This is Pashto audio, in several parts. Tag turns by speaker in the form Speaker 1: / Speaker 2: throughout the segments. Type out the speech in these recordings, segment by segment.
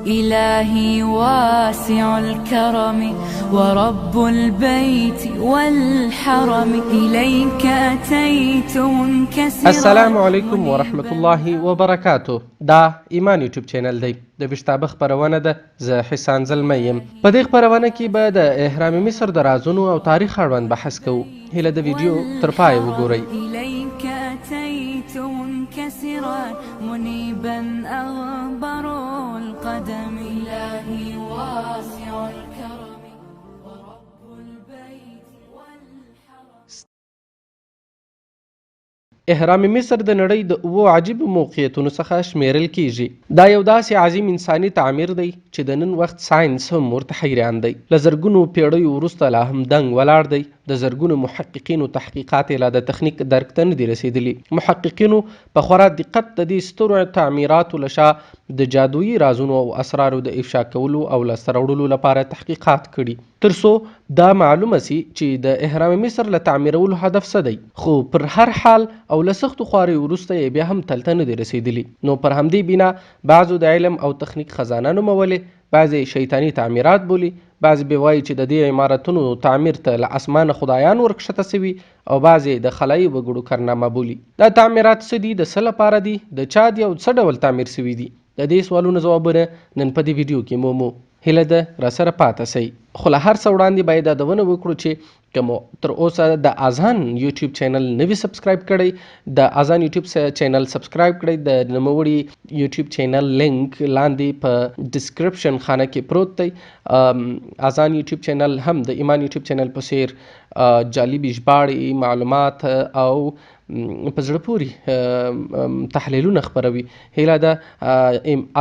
Speaker 1: إلهي واسع الكرم ورب البيت والحرم إليك أتيت منكسرا.
Speaker 2: السلام علیکم ورحمت الله وبرکاته. دا ایمان یوټیوب چینل دی. د ویشتابه خپرونه ده. زه حسان زلمی یم. په دې خپرونه کې به د اهرام مصر د رازونو او تاریخ اړوند بحث کوو. هیله د ویډیو تر پای وګورئ.
Speaker 1: إليك أتيت منكسرا منيبا أغبر القدم إلهي واسع الكرم ورب البيت والحرم. اهرام مصر د نړۍ د اوو عجیبو موقعیتونو څخه شمیرل کیږي. دا یو داسې عظیم انساني تعمیر دی چې د نن وخت ساینس هم ورته حیران دی. له زرګونو پیړیو وروسته لا هم دنګ ولاړ دی. د زرګونو محققینو تحقیقات یې لا د تخنیک درک ته نه دي رسېدلي. محققینو په خورا دقت د دې سترو تعمیراتو له شا د جادویي رازونو او اسرارو د افشا کولو او لاسته راوړلو لپاره تحقیقات کړي، تر څو دا معلومه سي چې د اهرام مصر له تعمیرولو هدف څه دی. خو پر هر حال او له سختو خواریو وروسته یې بیا هم تلته نه دي رسېدلي. نو پر همدې بنا بعضو د علم او تخنیک خزانه نومولې، بعضې شیطاني تعمیرات بولي، بعضې بیا وایي چې د دې عمارتونو تعمیر ته له اسمانه خدایان ورکښته سوي، او بعضې د خلایي وګړو کارنامه بولي. دا تعمیرات څه دي، د څه لپاره دي، د چا دي او څه ډول تعمیر سوي دي؟ د دې سوالونو ځوابونه نن په دې ویډیو کې مومو. هیله ده راسره پاته سئ. خو له هر څه وړاندې باید یادونه وکړو چې که مو تر اوسه د اذان یوټیوب چینل نه وي سبسکرایب کړی، د اذان یوټیوب چینل سبسکرایب کړئ. د نوموړي یوټیوب چینل لینک لاندې په ډسکرپشن خانه کې پروت دی. اذان یوټیوب چینل هم د ایمان یوټیوب چینل په څیر جالبې ژباړې، معلومات او په زړه پورې تحلیلونه خپروي. هیله ده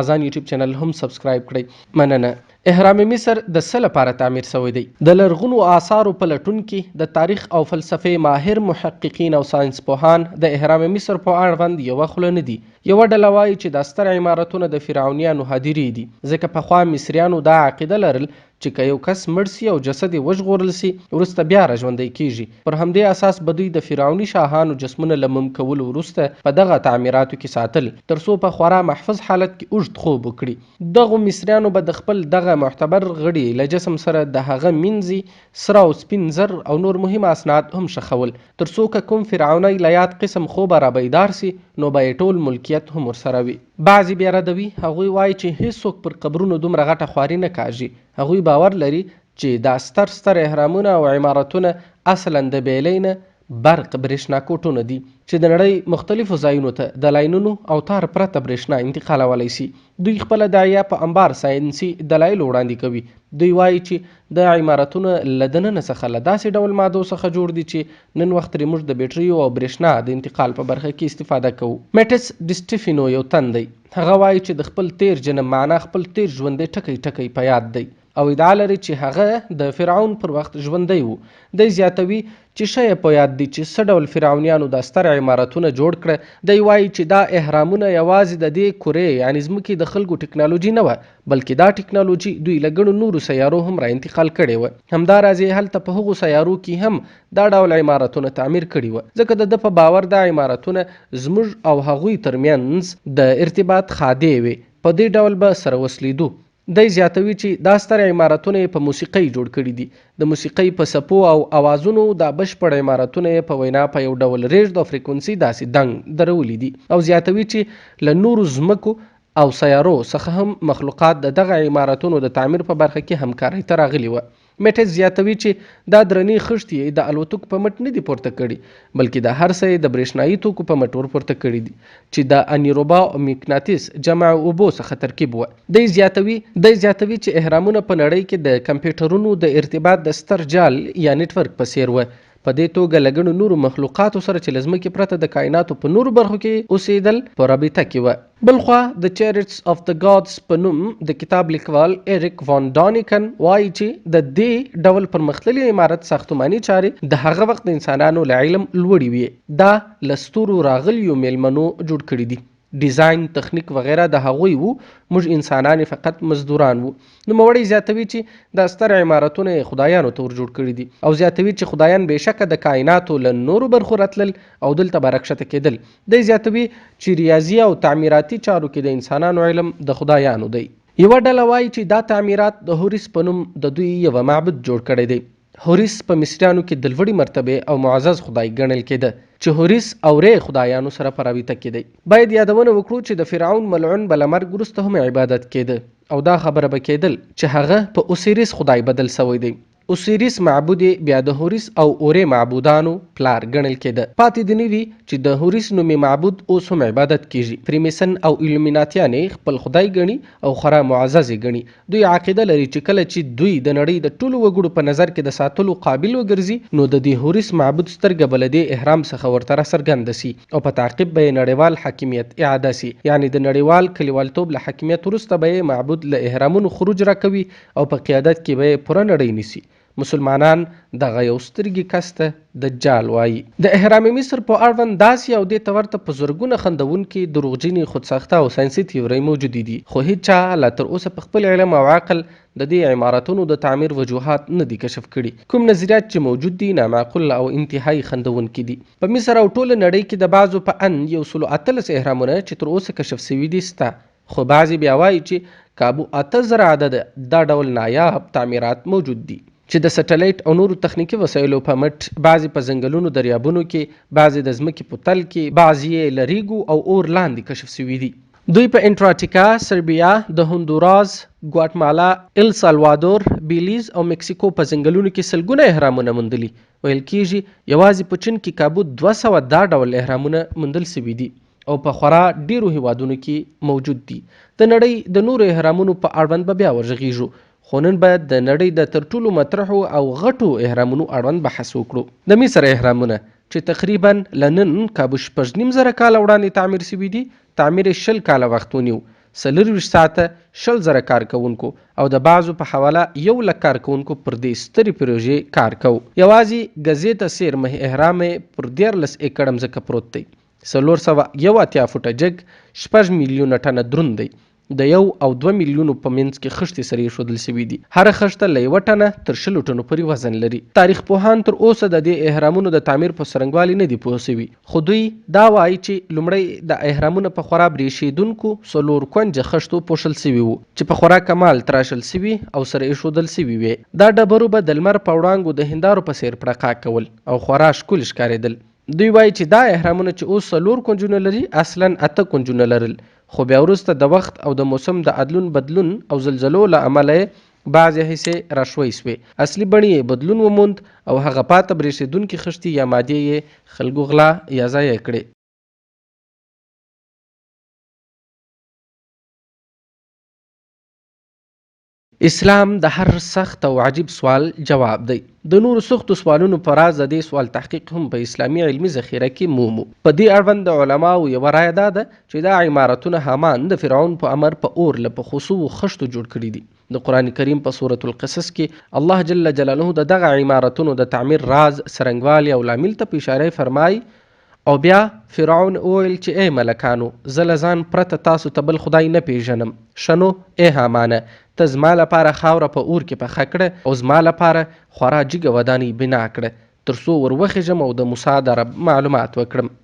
Speaker 1: اذان یوټیوب چینل هم سبسکرایب کړئ. مننه. اهرام مصر د څه لپاره تعمیر شوی دی؟ د لرغونو آثارو په لټون کې د تاریخ او فلسفې ماهر محققین او ساینس پوهان د اهرام مصر په اړوند یوه خوله نه دي. یوه ډله وایي چې دا ستر عمارتونه د فرعونیانو هدیرې دي، ځکه پخوا مصریانو دا عقیده لرل چې که یو کس مړ سي او جسد یې وژغورل سي وروسته بیا راژوندی کیږي. پر همدې اساس به دوی د فرعوني شاهانو جسمونه له مم کولو وروسته په دغه تعمیراتو کې ساتل، تر څو په خورا محفوظ حالت کې اوږد خوب وکړي. دغو مصریانو به د خپل دغه معتبر غړي له جسم سره د هغه مینځي سره او سپین زر او نور مهم اسناد هم ښخول، تر څو که کوم فرعونی له یاد قسم خوبه را بیدار سي نو به یې ټول ملکیت هم ورسره وي. بعضې بیا ردوي، هغوی وایي چې هیڅوک پر قبرونو دومره غټه خواري نه کاږي. هغوی باور لري چې دا ستر عمارتونه او عمارتونه اصلا د بیلۍ نه برق برېښنا کوټونه دي چې د نړۍ مختلفو ځایونو ته د لاینونو او تار پرته برېښنا انتقالولی سي. دوی خپله دعیه په انبار ساینسي دلایلو وړاندې کوي. دوی وایي چې د عمارتونه له دننه څخه له داسې ډول مادو څخه جوړ دي چې نن وخت موږ د بیټریو او برېښنا د انتقال په برخه کې استفاده کوو. میټس ډسټیفینو یو تن دی. هغه وایي چې د خپل تیر جنم معنا خپل تیر ژوندی ټکی ټکی په یاد دی، او ادعا لري چې هغه د فرعون پر وخت ژوندی و. دی زیاتوي چې ښه یې په یاد دي چې څه ډول فرعونیانو دا ستر عمارتونه جوړ کړه. دی وایي چې دا اهرامونه یوازې د دې کورې یعنې ځمکې د خلکو ټکنالوژي نه وه، بلکې دا ټکنالوژي دوی له ګڼو نورو سیارو هم را انتقال کړې وه. همداراز یې هلته په هغو سیارو کې هم دا ډول عمارتونه تعمیر کړي وه، ځکه د ده په باور دا عمارتونه زموږ او هغوی ترمنځ د ارتباط خادې وې. په دې ډول به سره وصلېدو. دی زیاتوي چې دا ستر عمارتونه یې په موسیقۍ جوړ کړي دي. د موسیقۍ په څپو او اوازونو دا بشپړ عمارتونه یې په وینا په یو ډول ریږد او فریکونسي داسې دنګ درولي دي. او زیاتوي چې له نورو ځمکو او سیارو څخه هم مخلوقات د دغه عمارتونو د تعمیر په برخه کې همکارۍ ته راغلي وه. میټس زیاتوي چې دا درنې خښتې یې د الوتکو په مټ نه دي پورته کړي، بلکې د هر څه یې د برېښنایي توکو په مټ ورپورته کړي دي چې د انیروبا او مقناطیس جمع اوبو څخه ترکیب وه. دی زیاتوي چې اهرامونه په نړۍ کې د کمپیوټرونو د ارتباط د ستر جال یا نیټورک په څیر وه. په دې توګه له ګڼو نورو مخلوقاتو سره چې له ځمکې پرته د کائناتو په نورو برخو کې اوسېدل په رابطه کې وه. بلخوا د چیریټس اف د ګاډز په نوم د کتاب لیکوال ایریک وان ډانیکن وایي چې د دې ډول پرمختللي عمارت ساختماني چارې د هغه وخت د انسانانو له علم لوړې وې. دا له ستورو راغلیو میلمنو جوړ کړي دي. ډیزاین، تخنیک وغیره د هغوی وو، موږ انسانان فقط مزدوران وو. نوموړی زیاتوي چې دا ستر عمارتونه خدایانو ته ور جوړ کړي دي، او زیاتوي چې خدایان بېشکه د کائناتو له نورو برخو راتلل او دلته به راکښته کېدل. دی زیاتوي چې ریاضي او تعمیراتي چارو کې د انسانانو علم د خدایانو دی. یوه ډله وایي چې دا تعمیرات د هوریس په نوم د دوی یوه معبد جوړ کړی دی. هوریس په مصریانو کې د لوړې مرتبې او معزز خدای ګڼل کېده چې هوریس او ری خدایانو سره په رابطه کې دی. باید یادونه وکړو چې د فرعون ملعون به له مرګ وروسته هم عبادت کېده او دا خبره به کېدل چې هغه په اوسیریس خدای بدل سوی دی. اوسیریس معبود بیا د هوریس او اورې معبودانو پلار ګڼل کېده. پاتې دې نه وي چې د هوریس نومي معبود اوس هم عبادت کیږي. فریمیسن او ایلومیناتیان خپل خدای ګڼي او خورا معزز ګڼي. دوی عقیده لري چې کله چې دوی د نړۍ د ټولو وګړو په نظر کې د ساتلو قابل وګرځي نو د دې هوریس معبود سترګه به له دې احرام څخه ورته راڅرګنده سي او په تعقیب به یې نړیوال حاکمیت اعاده سي، یعنی د نړیوال کلیوالتوب له حاکمیت وروسته به یې معبود له احرامونو خروج راکوي او په قیادت کې به یې پوره نړۍ نیسي. مسلمانان دغه یو سترګې کس ته دجال وایي. د احرام مصر په اړوند داسې او دې ته ورته په زرګونه خندونکي دروغجنې خودساخته او ساینسي تیورۍ موجودې دي، خو هیڅ چا لا تر اوسه په خپل علم او عقل د دې عمارتونو د تعمیر وجوهات نه دي کشف کړي. کوم نظریات چې موجود دي نامعقول او انتهایی خندونکي دي. په مصر او ټوله نړۍ کې د بعضو په ان 113 احرامونه چې تر اوسه کشف شوي دي سته، خو بعضې بیا وایي چې کابو 8000 عدد دا ډول نایاب تعمیرات موجود دي چې د سټلایټ او نورو تخنیکي وسایلو په مټ بعضې په ځنګلونو دریابونو کې، بعضې د ځمکې په تل کې، بعضې یې له ریګو او اور لاندې کشف شوي دي. دوی په انټرارکټیکا، سربیا، د هوندوراس، ګواټمالا، ال سالوادور، بیلیز او مکسیکو په ځنګلونو کې سلګونه احرامونه موندلي. ویل کېږي یوازې په چین کې کابو 200 دا ډول احرامونه موندل شوي دي او په خورا ډیرو هیوادونو کې موجود دي. د نړۍ د نورو احرامونو په اړوند به بیا ورغږیږو، خو نن باید د نړۍ د تر ټولو مطرحو او غټو احرامونو اړوند بحث وکړو. د مصر احرامونه چې تقریبا له نن کابو 9.5 کاله وړاندې تعمیر شوي دي، تعمیر 20 کاله وخت ونیو، 24 ساعته، 20,000 کارکوونکو او د بعضو په حواله 100,000 کارکوونکو پر دې سترې پروژې کار کوو. یوازې غزې ته سیر مه احرام پر 13 ایکړه مځکه پروت دی، 481 فوټه جګ، 6 میلیونه ټنه دروند دی. د 1 او 2 میلیونو په منځ کې خښتې سره ایښودل شوي دي. هره خښته له 1 ټنه تر 20 ټنو پورې وزن لري. تاریخ پوهان تر اوسه د دې احرامونو د تعمیر په څرنګوالي نه دي پوه شوي، خو دوی دا وایي چې لومړی د احرامونه په خورا برېښېدونکو 4 کونجه خښتو پوښل شوي وو چې په خورا کمال تراشل شوي او سره ایښودل شوي وي. دا ډبرو به د لمر په وړانګو د هندارو په څیر پړقا کول او خورا ښکلي ښکارېدل. دوی وایي چې دا احرامونه چې اوس 4 کونجونه لري اصلا 8 کونجونه لرل، خو بیا وروسته د وخت او د موسم د عدلون بدلون او زلزلو له امله بعضې حصې راشوی سوې، اصلي بڼې یې بدلون وموند او هغه پاته برېښېدونکي خښتې یا مادې یې خلکو غلا یا ضایع کړې. اسلام د هر سخت او عجیب سوال جواب دی. د نورو سختو سوالونو په راز د دې سوال تحقیق هم په اسلامي علمي ذخیره کې مومو. په دې اړوند د علماو یوه رایه دا ده چې دا عمارتونه حامان د فرعون په امر په اور له پخوسو خښتو جوړ کړي دي. د قرآن کریم په سورة القصص کې الله جل جلاله د دغه عمارتونو د تعمیر راز، څرنګوالي او لامل ته په اشاره فرمایي او بیا فرعون وویل چې ای ملکانو، زه له ځان پرته تاسو ته بل خدای نه پیژنم. شنو ای حامانه، ته زما لپاره خاوره په اور کې پخه کړه او زما لپاره خورا جګه ودانۍ بنا کړه تر څو ور وخېږم او د موسی د رب معلومات وکړم.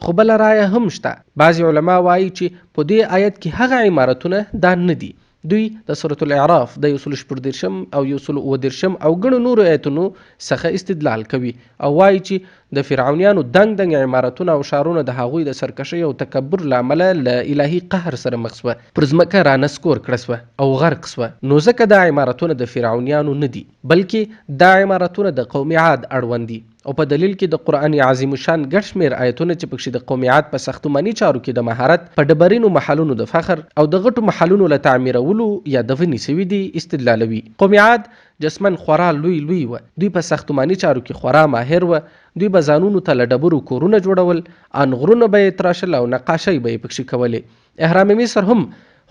Speaker 1: خو بله رایه هم شته. بعضې علما وایي چې په دې آیت کې هغه عمارتونه دا نه دي. دوی د سورة الاعراف د 114 او 119 او ګڼو نورو آیتونو څخه استدلال کوي او وایي چې د فرعونیانو دنګ دنګ عمارتونه او ښارونه د هغوی د سرکشۍ او تکبر له امله له الهي قهر سره مخ سوه، پر ځمکه رانسکور کړه سوه او غرق سوه. نو ځکه دا عمارتونه د فرعونیانو نه دي، بلکې دا عمارتونه د قوم عاد اړوند دي او په دلیل کې د قرآن عظیم الشان ګڼ شمېر آیتونه چې پکښې د قوم عاد په ساختماني چارو کې د مهارت، په ډبرینو محلونو د فخر او د غټو محلونو له تعمیرولو یادونې شوي دي استدلالوي. قوم عاد جسمن خورا لوی وه، دوی په ساختماني چارو کې خورا ماهر وه. دوی به ځانونو ته له ډبرو کورونه جوړول، ان غرونه به یې تراشل او نقاشۍ به یې پکښې کولې. احرام مصر هم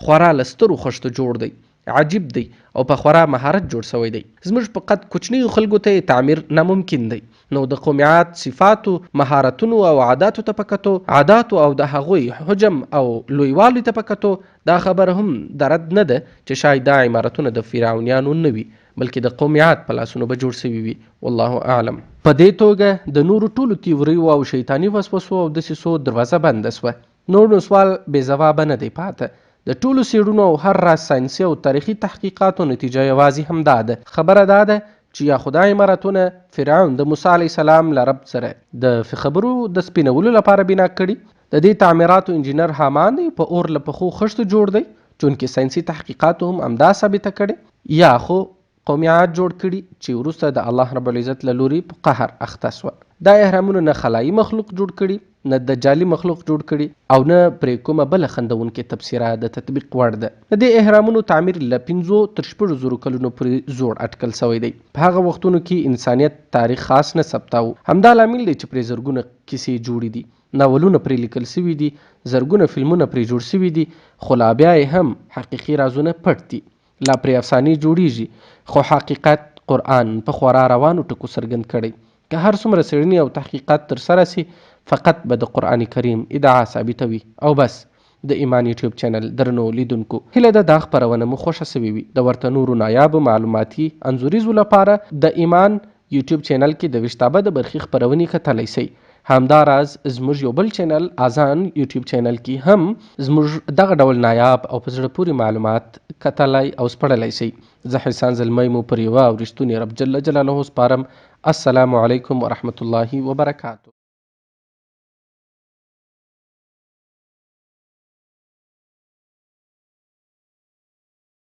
Speaker 1: خورا له سترو خښتو جوړ دی، عجیب دی او په خورا مهارت جوړ شوی دی. زموږ په قد کوچنیو خلکو ته یې تعمیر ناممکن دی. نو د قوم عاد صفاتو، مهارتونو او عاداتو ته په کتو، عاداتو او د هغوی حجم او لویوالي ته په کتو، دا خبره هم د رد نه ده چې شاید دا عمارتونه د فرعونیانو نه وي بلکې د قوم عاد په لاسونو به جوړ شوي وي. والله اعلم. په دې توګه د نورو ټولو تیوریو او شیطاني وسوسو او دسیسو دروازه بنده سوه. نور نو سوال بې ځوابه نه دی پاته. د ټولو څېړنو او هر راز ساینسي او تاریخي تحقیقاتو نتیجه یوازې همدا ده. خبره دا ده چې یا خدای عمارتونه فرعون د موسی علیه السلام له رب سره د خبرو د سپینولو لپاره بنا کړي. د دې تعمیراتو انجینر حامان دی، په اور له پخو خښتو جوړ دی، چونکې ساینسي تحقیقاتو هم همدا ثابته کړې، یا خو قومیات جوړ کړي چې وروسته د الله رب العزت له لوري په قهر اخته سوه. دا اهرامونه نه خلایي مخلوق جوړ کړي، نه دجالي مخلوق جوړ کړي، او نه پرې کومه بله خندونکې تبصره د تطبیق وړ ده. د دې اهرامونو تعمیر له 5 تر 6 کلونو پورې زوړ اټکل سوی دی. په هغه وختونو کې انسانیت تاریخ خاص نه ثبتاوه. همدا لامل دی چې پرې زرګونه کیسې جوړې دي، ناولونه پرې لیکل سوي دي، زرګونه فلمونه پرې جوړ سوي دي، خو لا بیا یې هم حقیقي رازونه پټ دي. لا پرې افسانې جوړیږي، خو حقیقت قرآن په خورا روانو ټکو څرګند کړی. که هر څومره څېړنې او تحقیقات ترسره سي، فقط به د قرآن کریم ادعا ثابتوي. او بس. د ایمان یوټیوب چینل درنو لیدونکو، هیله ده دا خپرونه مو خوښه سوې وي. د ورته نورو نایابو معلوماتي انځوریزو لپاره د ایمان یوټیوب چینل کې د ویشتابه د برخې خپرونې کتلی سئ. همداراز زموږ یو بل چینل آذان یوټیوب چینل کې هم زموږ دغه ډول نایاب او په زړه پورې معلومات کتلی او سپړلی سئ. زه حسان زلمی مو پر یوه او رښتوني رب جل جلاله سپارم. السلام علیکم ورحمة الله وبرکاته.